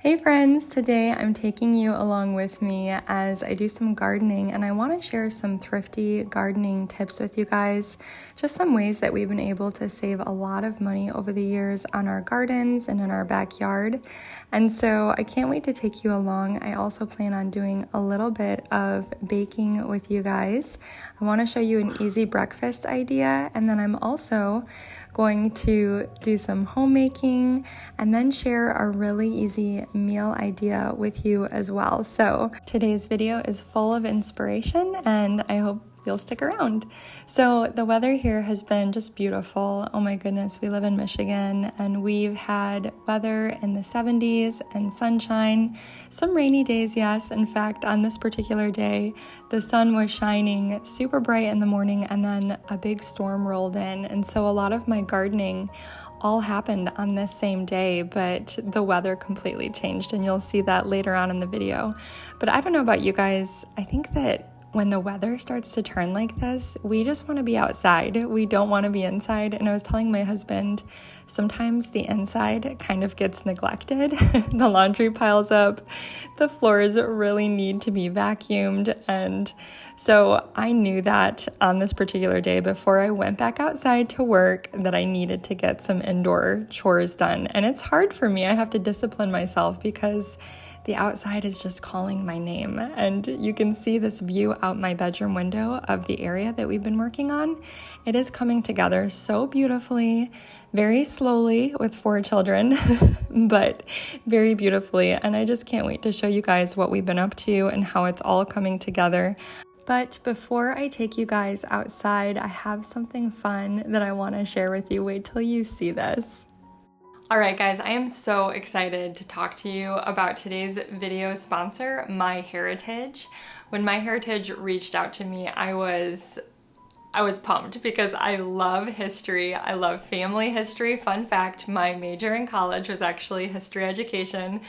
Hey friends, today I'm taking you along with me as I do some gardening, and I want to share some thrifty gardening tips with you guys. Just some ways that we've been able to save a lot of money over the years on our gardens and in our backyard. And so I can't wait to take you along. I also plan on doing a little bit of baking with you guys. I want to show you an easy breakfast idea, and then I'm also going to do some homemaking and then share a really easy meal idea with you as well. So today's video is full of inspiration and I hope you'll stick around. So the weather here has been just beautiful. Oh my goodness, we live in Michigan and we've had weather in the 70s and sunshine. Some rainy days, yes. In fact, on this particular day, the sun was shining super bright in the morning and then a big storm rolled in. And so a lot of my gardening all happened on this same day, but the weather completely changed and you'll see that later on in the video. But I don't know about you guys, I think that when the weather starts to turn like this, we just want to be outside. We don't want to be inside. And I was telling my husband, sometimes the inside kind of gets neglected. The laundry piles up. The floors really need to be vacuumed. And so I knew that on this particular day before I went back outside to work that I needed to get some indoor chores done. And it's hard for me. I have to discipline myself because the outside is just calling my name, and you can see this view out my bedroom window of the area that we've been working on. It is coming together so beautifully, very slowly with 4 children, but very beautifully. And I just can't wait to show you guys what we've been up to and how it's all coming together. But before I take you guys outside, I have something fun that I want to share with you. Wait till you see this. All right, guys, I am so excited to talk to you about today's video sponsor, MyHeritage. When MyHeritage reached out to me, I was pumped because I love history. I love family history. Fun fact, my major in college was actually history education,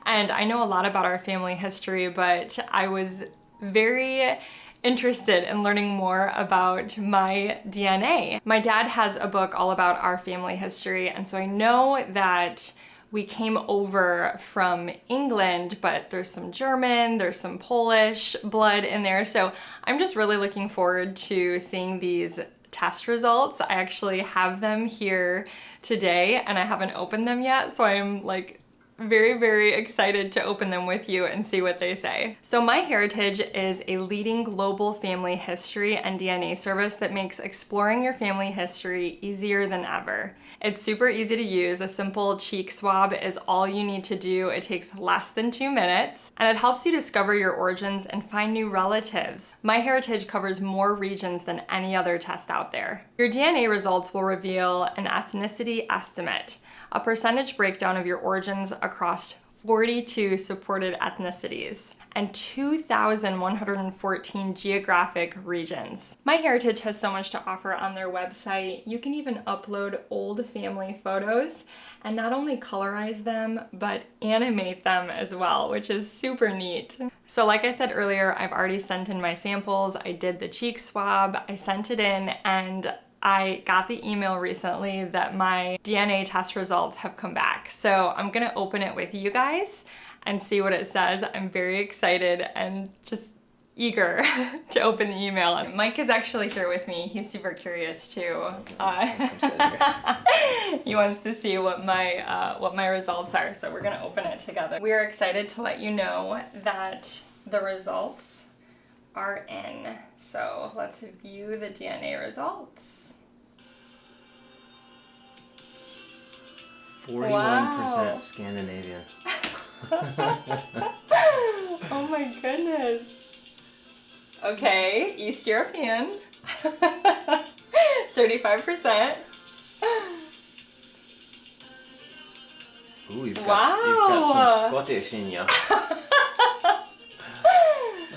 and I know a lot about our family history, but I was very interested in learning more about my DNA. My dad has a book all about our family history, and so I know that we came over from England, but there's some German, there's some Polish blood in there, so I'm just really looking forward to seeing these test results. I actually have them here today, and I haven't opened them yet, so I'm like very, very excited to open them with you and see what they say. So MyHeritage is a leading global family history and DNA service that makes exploring your family history easier than ever. It's super easy to use. A simple cheek swab is all you need to do. It takes less than 2 minutes, and it helps you discover your origins and find new relatives. MyHeritage covers more regions than any other test out there. Your DNA results will reveal an ethnicity estimate, a percentage breakdown of your origins across 42 supported ethnicities, and 2,114 geographic regions. MyHeritage has so much to offer on their website. You can even upload old family photos and not only colorize them, but animate them as well, which is super neat. So like I said earlier, I've already sent in my samples. I did the cheek swab, I sent it in, and I got the email recently that my DNA test results have come back. So I'm gonna open it with you guys and see what it says. I'm very excited and just eager to open the email. And Mike is actually here with me. He's super curious too. He wants to see what my results are. So we're gonna open it together. We are excited to let you know that the results are in. So let's view the DNA results. 41% wow. Scandinavian. Oh my goodness. Okay, East European. 35%. Ooh, you've wow. got some Scottish in you.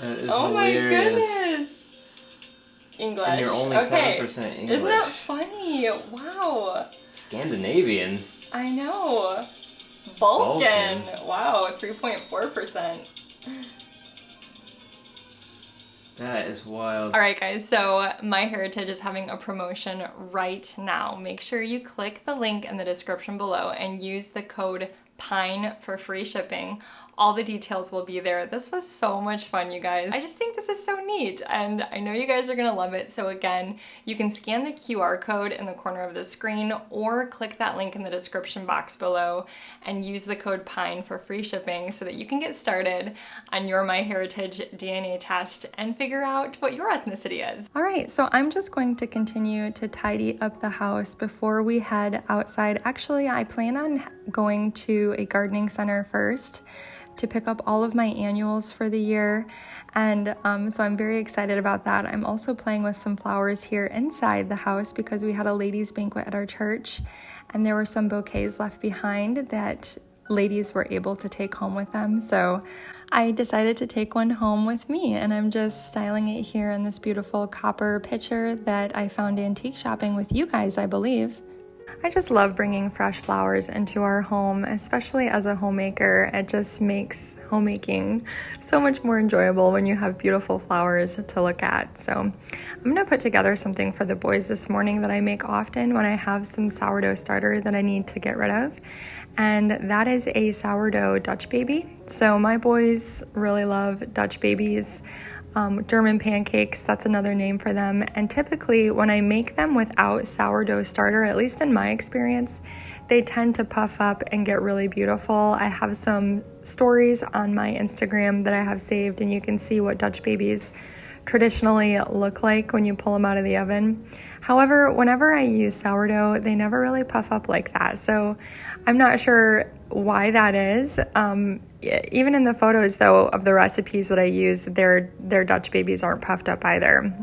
That is oh hilarious. My goodness. English. And you're only okay. 7% English. Isn't that funny? Wow. Scandinavian. I know. Balkan. Wow, 3.4%. That is wild. All right, guys, so MyHeritage is having a promotion right now. Make sure you click the link in the description below and use the code Pine for free shipping. All the details will be there. This was so much fun, you guys. I just think this is so neat, and I know you guys are gonna love it. So again, you can scan the QR code in the corner of the screen or click that link in the description box below and use the code PINE for free shipping so that you can get started on your MyHeritage DNA test and figure out what your ethnicity is. All right, so I'm just going to continue to tidy up the house before we head outside. Actually, I plan on going to a gardening center first to pick up all of my annuals for the year, and so I'm very excited about that. I'm also playing with some flowers here inside the house because we had a ladies' banquet at our church, and there were some bouquets left behind that ladies were able to take home with them, so I decided to take one home with me, and I'm just styling it here in this beautiful copper pitcher that I found antique shopping with you guys, I believe. I just love bringing fresh flowers into our home, especially as a homemaker. It just makes homemaking so much more enjoyable when you have beautiful flowers to look at. So I'm gonna put together something for the boys this morning that I make often when I have some sourdough starter that I need to get rid of. And that is a sourdough Dutch baby. So my boys really love Dutch babies. German pancakes, that's another name for them. And typically when I make them without sourdough starter, at least in my experience, they tend to puff up and get really beautiful. I have some stories on my Instagram that I have saved, and you can see what Dutch babies traditionally look like when you pull them out of the oven. However, whenever I use sourdough, they never really puff up like that. So I'm not sure why that is. Even in the photos, though, of the recipes that I use, their Dutch babies aren't puffed up either.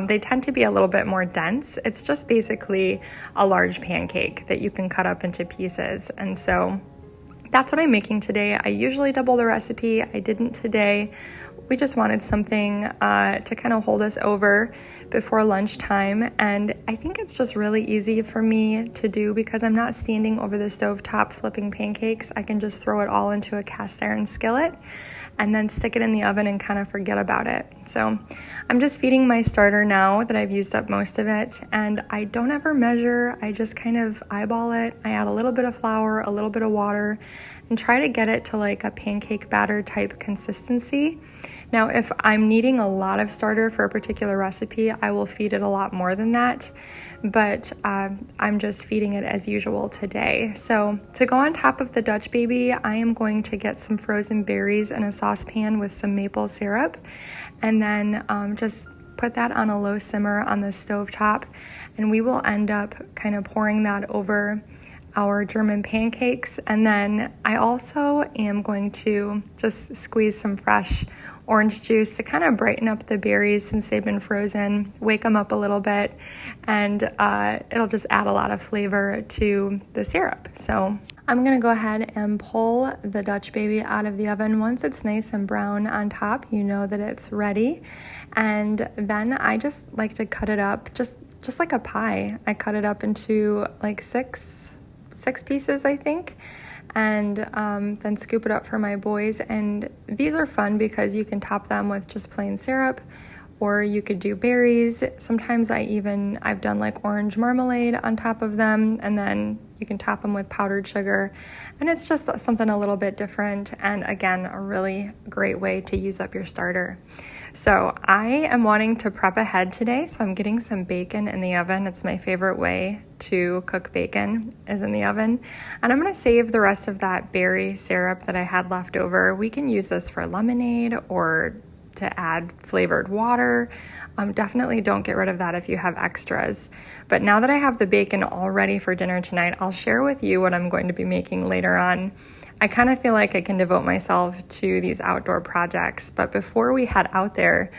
They tend to be a little bit more dense. It's just basically a large pancake that you can cut up into pieces. And so that's what I'm making today. I usually double the recipe. I didn't today. We just wanted something to kind of hold us over before lunchtime, and I think it's just really easy for me to do because I'm not standing over the stovetop flipping pancakes. I can just throw it all into a cast iron skillet and then stick it in the oven and kind of forget about it. So I'm just feeding my starter now that I've used up most of it, and I don't ever measure. I just kind of eyeball it. I add a little bit of flour, a little bit of water, and try to get it to like a pancake batter type consistency. Now, if I'm needing a lot of starter for a particular recipe, I will feed it a lot more than that, but I'm just feeding it as usual today. So to go on top of the Dutch baby, I am going to get some frozen berries in a saucepan with some maple syrup, and then just put that on a low simmer on the stovetop, and we will end up kind of pouring that over our German pancakes. And then I also am going to just squeeze some fresh orange juice to kind of brighten up the berries since they've been frozen, wake them up a little bit, and it'll just add a lot of flavor to the syrup. So I'm gonna go ahead and pull the Dutch baby out of the oven. Once it's nice and brown on top, you know that it's ready. And then I just like to cut it up just like a pie. I cut it up into like six pieces, I think, and then scoop it up for my boys. And these are fun because you can top them with just plain syrup, or you could do berries. Sometimes I've done like orange marmalade on top of them, and then you can top them with powdered sugar, and it's just something a little bit different, and again, a really great way to use up your starter. So I am wanting to prep ahead today, so I'm getting some bacon in the oven. It's my favorite way to cook bacon, is in the oven. And I'm gonna save the rest of that berry syrup that I had left over. We can use this for lemonade or to add flavored water. Definitely don't get rid of that if you have extras. But now that I have the bacon all ready for dinner tonight, I'll share with you what I'm going to be making later on. I kind of feel like I can devote myself to these outdoor projects. But before we head out there,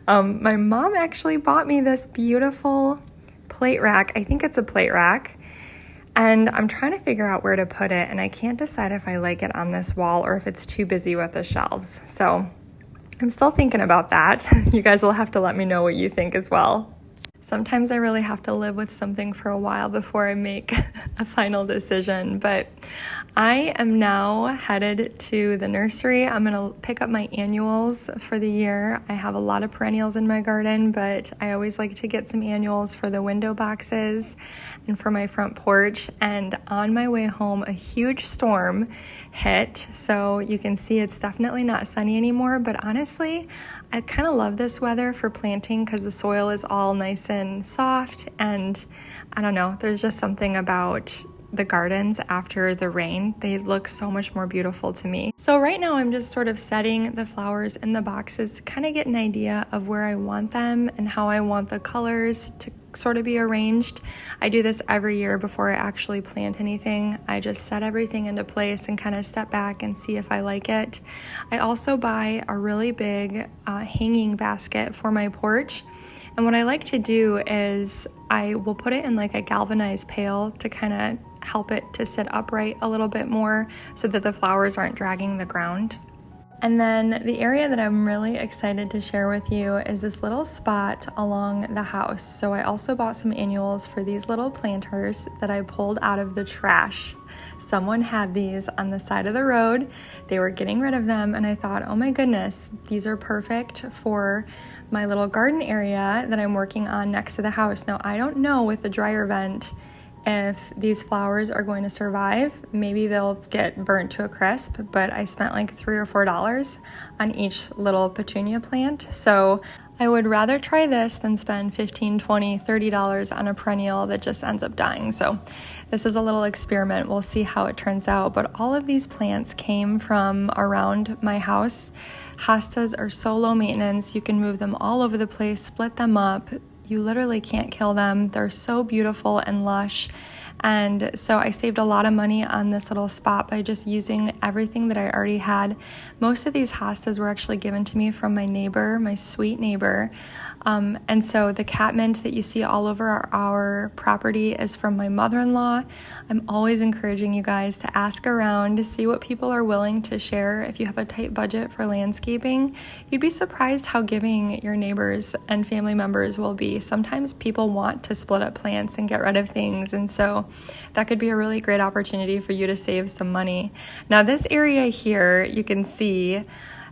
my mom actually bought me this beautiful plate rack. I think it's a plate rack. And I'm trying to figure out where to put it, and I can't decide if I like it on this wall or if it's too busy with the shelves. So I'm still thinking about that. You guys will have to let me know what you think as well. Sometimes I really have to live with something for a while before I make a final decision, but I am now headed to the nursery. I'm going to pick up my annuals for the year. I have a lot of perennials in my garden, but I always like to get some annuals for the window boxes and for my front porch. And on my way home, a huge storm hit. So you can see it's definitely not sunny anymore, but honestly, I kind of love this weather for planting because the soil is all nice and soft, and I don't know, there's just something about the gardens after the rain. They look so much more beautiful to me. So right now I'm just sort of setting the flowers in the boxes to kind of get an idea of where I want them and how I want the colors to sort of be arranged. I do this every year before I actually plant anything. I just set everything into place and kind of step back and see if I like it. I also buy a really big hanging basket for my porch. And what I like to do is I will put it in like a galvanized pail to kind of help it to sit upright a little bit more so that the flowers aren't dragging the ground. And then the area that I'm really excited to share with you is this little spot along the house. So I also bought some annuals for these little planters that I pulled out of the trash. Someone had these on the side of the road. They were getting rid of them, and I thought, oh my goodness, these are perfect for my little garden area that I'm working on next to the house. Now, I don't know with the dryer vent if these flowers are going to survive. Maybe they'll get burnt to a crisp, but I spent like $3 or $4 on each little petunia plant. So I would rather try this than spend $15, $20, $30 on a perennial that just ends up dying. So this is a little experiment. We'll see how it turns out. But all of these plants came from around my house. Hostas are so low maintenance. You can move them all over the place, split them up. You literally can't kill them. They're so beautiful and lush. And so I saved a lot of money on this little spot by just using everything that I already had. Most of these hostas were actually given to me from my neighbor, my sweet neighbor. And so the catmint that you see all over our property is from my mother-in-law. I'm always encouraging you guys to ask around to see what people are willing to share. If you have a tight budget for landscaping, you'd be surprised how giving your neighbors and family members will be. Sometimes people want to split up plants and get rid of things, and so that could be a really great opportunity for you to save some money. Now this area here, you can see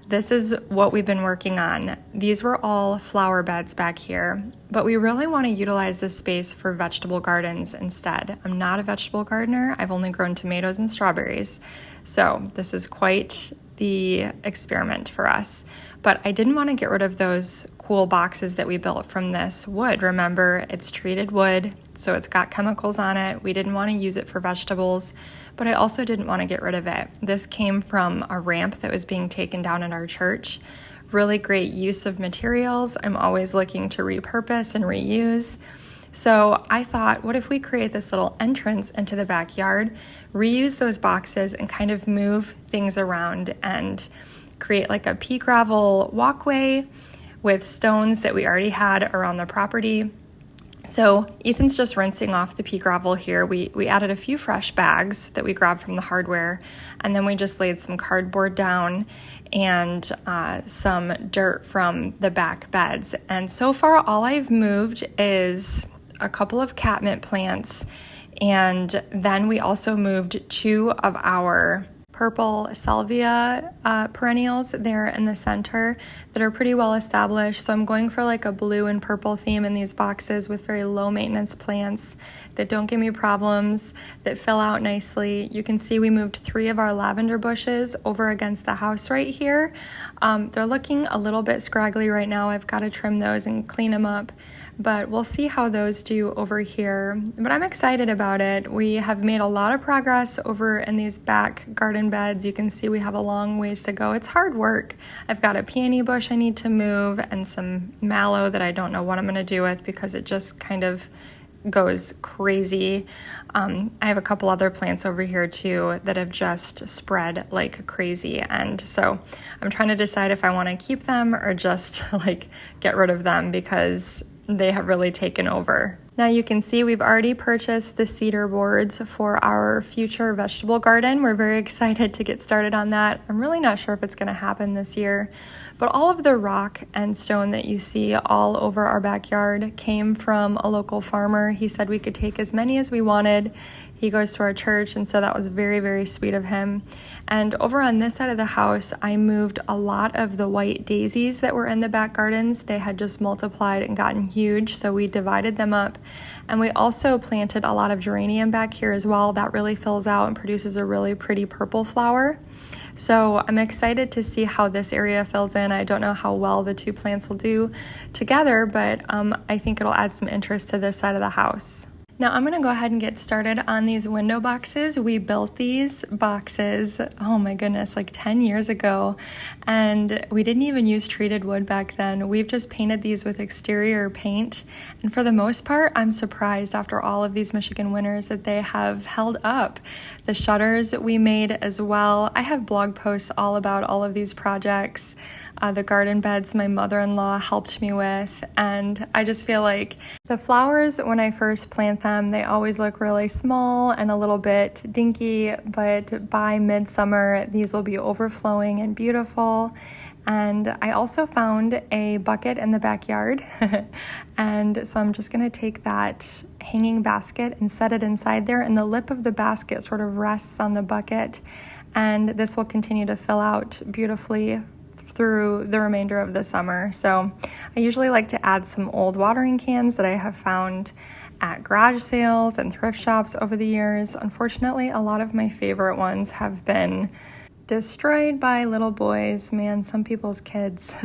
this is what we've been working on. These were all flower beds back here, but we really want to utilize this space for vegetable gardens instead. I'm not a vegetable gardener. I've only grown tomatoes and strawberries. So this is quite the experiment for us. But I didn't want to get rid of those cool boxes that we built from this wood. Remember, it's treated wood, so it's got chemicals on it. We didn't want to use it for vegetables, but I also didn't want to get rid of it. This came from a ramp that was being taken down at our church. Really great use of materials. I'm always looking to repurpose and reuse. So I thought, what if we create this little entrance into the backyard, reuse those boxes and kind of move things around and create like a pea gravel walkway with stones that we already had around the property. So Ethan's just rinsing off the pea gravel here. We added a few fresh bags that we grabbed from the hardware, and then we just laid some cardboard down and some dirt from the back beds. And so far all I've moved is a couple of catmint plants, and then we also moved 2 of our purple salvia perennials there in the center that are pretty well established. So I'm going for like a blue and purple theme in these boxes with very low maintenance plants that don't give me problems, that fill out nicely. You can see we moved 3 of our lavender bushes over against the house right here. They're looking a little bit scraggly right now. I've got to trim those and clean them up, but we'll see how those do over here. But I'm excited about it. We have made a lot of progress over in these back garden beds. You can see we have a long ways to go. It's hard work. I've got a peony bush I need to move and some mallow that I don't know what I'm going to do with because it just kind of goes crazy. I have a couple other plants over here too that have just spread like crazy, and so I'm trying to decide if I want to keep them or just like get rid of them because they have really taken over. Now you can see we've already purchased the cedar boards for our future vegetable garden. We're very excited to get started on that. I'm really not sure if it's going to happen this year, but all of the rock and stone that you see all over our backyard came from a local farmer. He said we could take as many as we wanted. He goes to our church, and so that was very, very sweet of him. And over on this side of the house, I moved a lot of the white daisies that were in the back gardens. They had just multiplied and gotten huge, so we divided them up. And we also planted a lot of geranium back here as well. That really fills out and produces a really pretty purple flower. So I'm excited to see how this area fills in. I don't know how well the two plants will do together, but I think it'll add some interest to this side of the house. Now I'm going to go ahead and get started on these window boxes. We built these boxes, oh my goodness, like 10 years ago, and we didn't even use treated wood back then. We've just painted these with exterior paint, and for the most part, I'm surprised after all of these Michigan winters that they have held up. The shutters we made as well. I have blog posts all about all of these projects. The garden beds my mother-in-law helped me with, and I just feel like the flowers, when I first plant them, they always look really small and a little bit dinky, but by midsummer these will be overflowing and beautiful. And I also found a bucket in the backyard and so I'm just going to take that hanging basket and set it inside there, and the lip of the basket sort of rests on the bucket, and this will continue to fill out beautifully through the remainder of the summer. So I usually like to add some old watering cans that I have found at garage sales and thrift shops over the years. Unfortunately, a lot of my favorite ones have been destroyed by little boys. Man, some people's kids.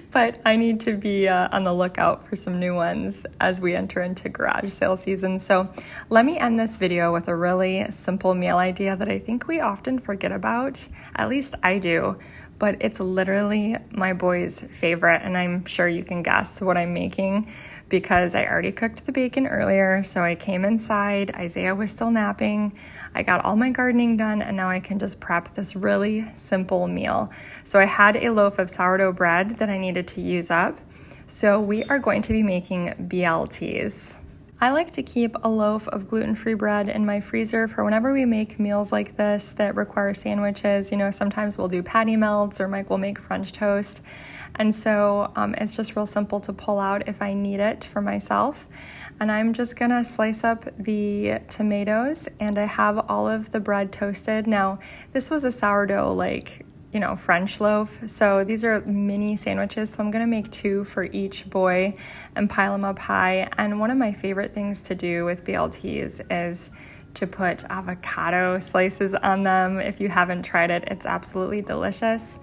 But I need to be on the lookout for some new ones as we enter into garage sale season. So let me end this video with a really simple meal idea that I think we often forget about. At least I do. But it's literally my boy's favorite, and I'm sure you can guess what I'm making because I already cooked the bacon earlier. So I came inside, Isaiah was still napping, I got all my gardening done, and now I can just prep this really simple meal. So I had a loaf of sourdough bread that I needed to use up. So we are going to be making BLTs. I like to keep a loaf of gluten-free bread in my freezer for whenever we make meals like this that require sandwiches. You know, sometimes we'll do patty melts or Mike will make French toast. And so it's just real simple to pull out if I need it for myself. And I'm just gonna slice up the tomatoes, and I have all of the bread toasted. Now, this was a sourdough, French loaf. So these are mini sandwiches. So I'm going to make 2 for each boy and pile them up high. And one of my favorite things to do with BLTs is to put avocado slices on them. If you haven't tried it, it's absolutely delicious.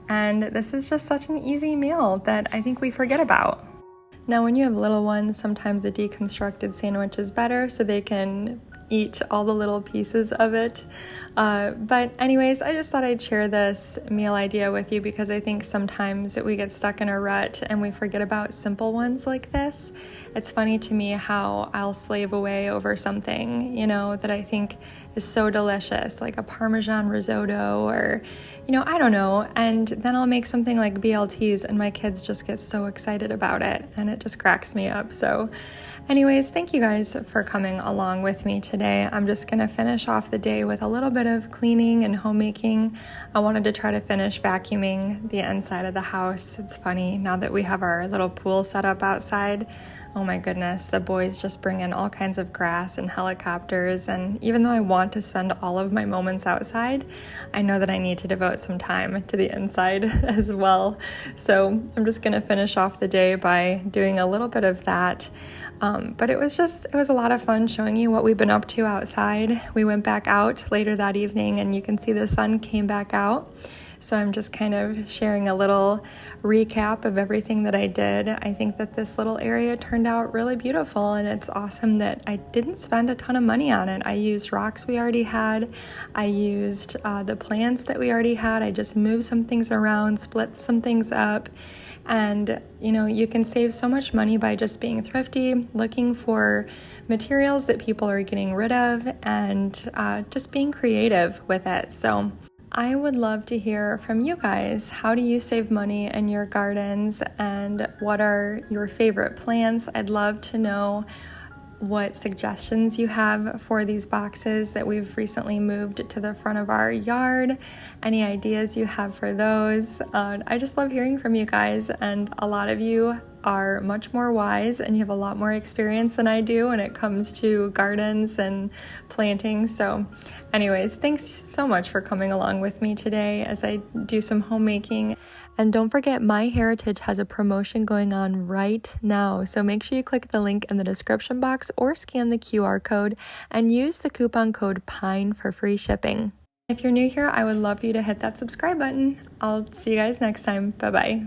And this is just such an easy meal that I think we forget about. Now, when you have little ones, sometimes a deconstructed sandwich is better so they can eat all the little pieces of it. But anyways, I just thought I'd share this meal idea with you because I think sometimes we get stuck in a rut and we forget about simple ones like this. It's funny to me how I'll slave away over something, that I think is so delicious, like a Parmesan risotto or, I don't know. And then I'll make something like BLTs and my kids just get so excited about it and it just cracks me up. So anyways, thank you guys for coming along with me today. I'm just going to finish off the day with a little bit of cleaning and homemaking. I wanted to try to finish vacuuming the inside of the house. It's funny, now that we have our little pool set up outside, oh my goodness, the boys just bring in all kinds of grass and helicopters. And even though I want to spend all of my moments outside, I know that I need to devote some time to the inside as well. So I'm just going to finish off the day by doing a little bit of that. But it was a lot of fun showing you what we've been up to outside. We went back out later that evening and you can see the sun came back out. So I'm just kind of sharing a little recap of everything that I did. I think that this little area turned out really beautiful, and it's awesome that I didn't spend a ton of money on it. I used rocks we already had. I used the plants that we already had. I just moved some things around, split some things up. And, you can save so much money by just being thrifty, looking for materials that people are getting rid of, and just being creative with it. So I would love to hear from you guys. How do you save money in your gardens, and what are your favorite plants? I'd love to know what suggestions you have for these boxes that we've recently moved to the front of our yard. Any ideas you have for those? I just love hearing from you guys, and a lot of you are much more wise and you have a lot more experience than I do when it comes to gardens and planting. So anyways, thanks so much for coming along with me today as I do some homemaking. And don't forget, My Heritage has a promotion going on right now. So make sure you click the link in the description box or scan the QR code and use the coupon code PINE for free shipping. If you're new here, I would love for you to hit that subscribe button. I'll see you guys next time. Bye-bye.